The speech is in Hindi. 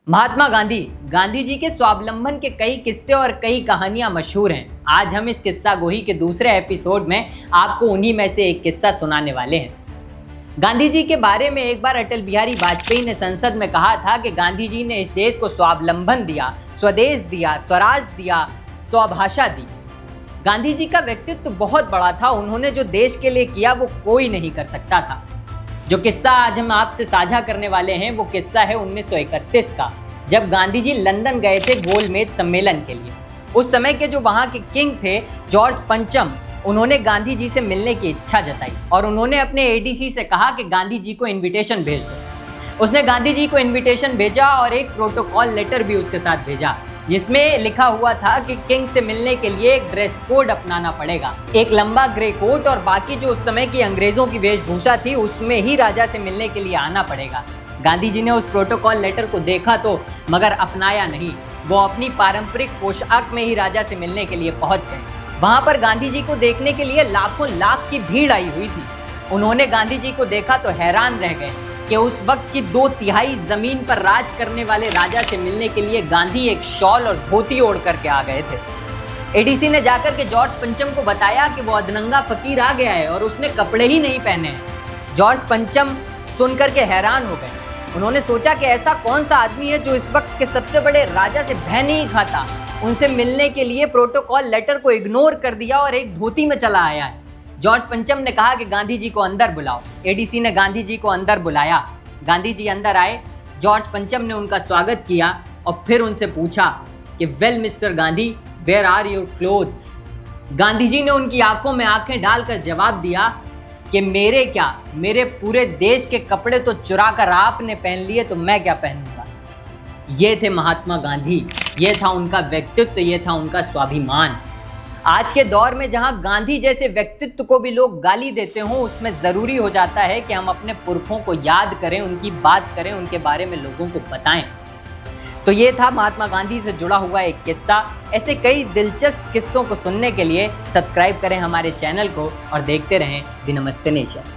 महात्मा गांधी गांधी जी के स्वावलंबन के कई किस्से और कई कहानियां मशहूर हैं। आज हम इस किस्सा गोही के दूसरे एपिसोड में आपको उन्हीं में से एक किस्सा सुनाने वाले हैं। गांधी जी के बारे में एक बार अटल बिहारी वाजपेयी ने संसद में कहा था कि गांधी जी ने इस देश को स्वावलंबन दिया, स्वदेश दिया, स्वराज दिया, स्वभाषा दी। गांधी जी का व्यक्तित्व बहुत बड़ा था। उन्होंने जो देश के लिए किया वो कोई नहीं कर सकता था। जो किस्सा आज हम आपसे साझा करने वाले हैं वो किस्सा है 1931 का, जब गांधी जी लंदन गए थे गोलमेज सम्मेलन के लिए। उस समय के जो वहाँ के किंग थे जॉर्ज पंचम, उन्होंने गांधी जी से मिलने की इच्छा जताई और उन्होंने अपने एडीसी से कहा कि गांधी जी को इनविटेशन भेज दो। उसने गांधी जी को इनविटेशन भेजा और एक प्रोटोकॉल लेटर भी उसके साथ भेजा, जिसमें लिखा हुआ था कि किंग से मिलने के लिए एक ड्रेस कोड अपनाना पड़ेगा, एक लंबा ग्रे कोट, और बाकी जो उस समय की अंग्रेजों की वेशभूषा थी उसमें ही राजा से मिलने के लिए आना पड़ेगा। गांधी जी ने उस प्रोटोकॉल लेटर को देखा तो मगर अपनाया नहीं। वो अपनी पारंपरिक पोशाक में ही राजा से मिलने के लिए पहुंच गए। वहां पर गांधी जी को देखने के लिए लाखों लाख की भीड़ आई हुई थी। उन्होंने गांधी जी को देखा तो हैरान रह गए कि उस वक्त की 2/3 जमीन पर राज करने वाले राजा से मिलने के लिए गांधी एक शॉल और धोती ओढ़ करके आ गए थे। एडीसी ने जाकर के जॉर्ज पंचम को बताया कि वो अधनंगा फकीर आ गया है और उसने कपड़े ही नहीं पहने हैं। जॉर्ज पंचम सुनकर के हैरान हो गए। उन्होंने सोचा कि ऐसा कौन सा आदमी है जो इस वक्त के सबसे बड़े राजा से भय नहीं खाता, उनसे मिलने के लिए प्रोटोकॉल लेटर को इग्नोर कर दिया और एक धोती में चला आया है। जॉर्ज पंचम ने कहा कि गांधी जी को अंदर बुलाओ। एडीसी ने गांधी जी को अंदर बुलाया। गांधी जी अंदर आए। जॉर्ज पंचम ने उनका स्वागत किया और फिर उनसे पूछा कि well mister Gandhi, where are your clothes. Gandhi ji ने उनकी आंखों में आंखें डालकर जवाब दिया कि मेरे क्या, मेरे पूरे देश के कपड़े तो चुरा कर आपने पहन लिए, तो मैं क्या पहनूंगा। ये थे महात्मा गांधी। ये था उनका व्यक्तित्व, ये था उनका स्वाभिमान। आज के दौर में जहां गांधी जैसे व्यक्तित्व को भी लोग गाली देते हों, उसमें जरूरी हो जाता है कि हम अपने पुरखों को याद करें, उनकी बात करें, उनके बारे में लोगों को बताएं। तो ये था महात्मा गांधी से जुड़ा हुआ एक किस्सा। ऐसे कई दिलचस्प किस्सों को सुनने के लिए सब्सक्राइब करें हमारे चैनल को और देखते रहें द नमस्ते नेशन।